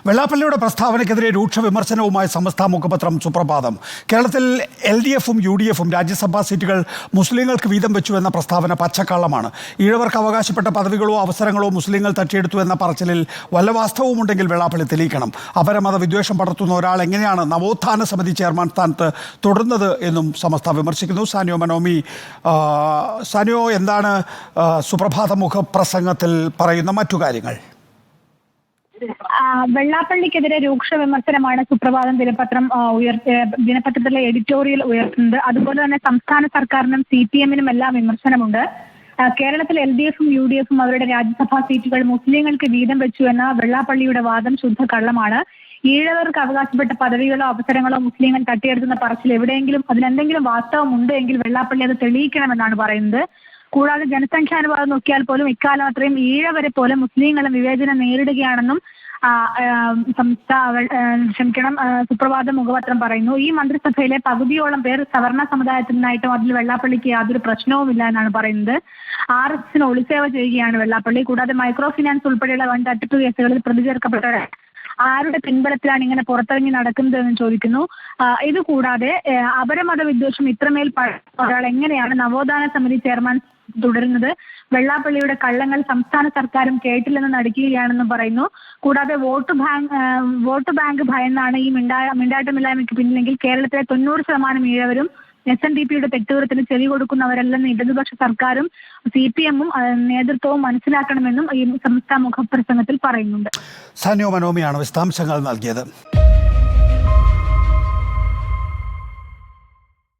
വെള്ളാപ്പള്ളിയുടെ പ്രസ്താവനയ്ക്കെതിരെ രൂക്ഷ വിമർശനവുമായി സമസ്ത മുഖപത്രം സുപ്രഭാതം. കേരളത്തിൽ LDFും UDFും രാജ്യസഭാ സീറ്റുകൾ മുസ്ലിങ്ങൾക്ക് വീതം വെച്ചു എന്ന പ്രസ്താവന പച്ചക്കള്ളമാണ്. ഈഴവർക്ക് അവകാശപ്പെട്ട പദവികളോ അവസരങ്ങളോ മുസ്ലിങ്ങൾ തട്ടിയെടുത്തു എന്ന പറച്ചിലിൽ വല്ല വാസ്തവമുണ്ടെങ്കിൽ വെള്ളാപ്പള്ളി തെളിയിക്കണം. അപരമത വിദ്വേഷം പടർത്തുന്ന ഒരാൾ എങ്ങനെയാണ് നവോത്ഥാന സമിതി ചെയർമാൻ സ്ഥാനത്ത് തുടർന്നത് എന്നും സമസ്ത വിമർശിക്കുന്നു. സാനിയോ മനോമി, സാനിയോ, എന്താണ് സുപ്രഭാത മുഖപ്രസംഗത്തിൽ പറയുന്ന മറ്റു കാര്യങ്ങൾ? വെള്ളാപ്പള്ളിക്കെതിരെ രൂക്ഷ വിമർശനമാണ് സുപ്രഭാതം ദിനപത്രത്തിലെ എഡിറ്റോറിയൽ ഉയർത്തുന്നത്. അതുപോലെ തന്നെ സംസ്ഥാന സർക്കാരിനും CPM-നും എല്ലാം വിമർശനമുണ്ട്. കേരളത്തിൽ LDFും UDFും അവരുടെ രാജ്യസഭാ സീറ്റുകൾ മുസ്ലിങ്ങൾക്ക് വീതം വെച്ചു എന്ന വെള്ളാപ്പള്ളിയുടെ വാദം ശുദ്ധ കള്ളമാണ്. ഈഴവർക്ക് അവകാശപ്പെട്ട പദവികളോ അവസരങ്ങളോ മുസ്ലിങ്ങൾ തട്ടിയെടുക്കുന്ന പറച്ചിൽ എവിടെയെങ്കിലും അതിലെന്തെങ്കിലും വാസ്തവമുണ്ട് എങ്കിൽ വെള്ളാപ്പള്ളി അത് തെളിയിക്കണമെന്നാണ് പറയുന്നത്. കൂടാതെ ജനസംഖ്യാനുപാതം നോക്കിയാൽ പോലും ഇക്കാലം അത്രയും ഈഴവരെ പോലെ മുസ്ലിങ്ങളും വിവേചനം നേരിടുകയാണെന്നും സുപ്രഭാത മുഖപത്രം പറയുന്നു. ഈ മന്ത്രിസഭയിലെ പകുതിയോളം പേർ സവർണ സമുദായത്തിൽ നിന്നായിട്ടും അതിൽ വെള്ളാപ്പള്ളിക്ക് യാതൊരു പ്രശ്നവുമില്ല എന്നാണ് പറയുന്നത്. RSSന് ഒളിസേവ ചെയ്യുകയാണ് വെള്ളാപ്പള്ളി. കൂടാതെ മൈക്രോ ഫിനാൻസ് ഉൾപ്പെടെയുള്ള വൻ തട്ടിപ്പ് കേസുകളിൽ പ്രതി ചേർക്കപ്പെട്ടവരെ ആരുടെ പിൻബലത്തിലാണ് ഇങ്ങനെ പുറത്തിറങ്ങി നടക്കുന്നത് എന്ന് ചോദിക്കുന്നു. ഇതുകൂടാതെ അപരമത വിദ്വേഷം ഇത്രമേൽ ഒരാൾ എങ്ങനെയാണ് നവോത്ഥാന സമിതി ചെയർമാൻ തുടരുന്നത്? വെള്ളാപ്പള്ളിയുടെ കള്ളങ്ങൾ സംസ്ഥാന സർക്കാരും കേട്ടില്ലെന്ന് നടിക്കുകയാണെന്ന് പറയുന്നു. കൂടാതെ വോട്ട് ബാങ്ക് ഭയന്നാണ് ഈ മിണ്ടാട്ടമില്ലായ്മയ്ക്ക് പിന്നിലെങ്കിൽ കേരളത്തിലെ 90% ഈഴവരും SNDPയുടെ തെറ്റുകുറത്തിന് ചെവി കൊടുക്കുന്നവരല്ലെന്ന് ഇടതുപക്ഷ സർക്കാരും CPM-ഉം നേതൃത്വവും മനസ്സിലാക്കണമെന്നും ഈ സംസ്ഥാന മുഖപ്രസംഗത്തിൽ പറയുന്നുണ്ട്. സാനിയോ മനോമിയാണ് വിശദാംശങ്ങൾ നൽകിയത്.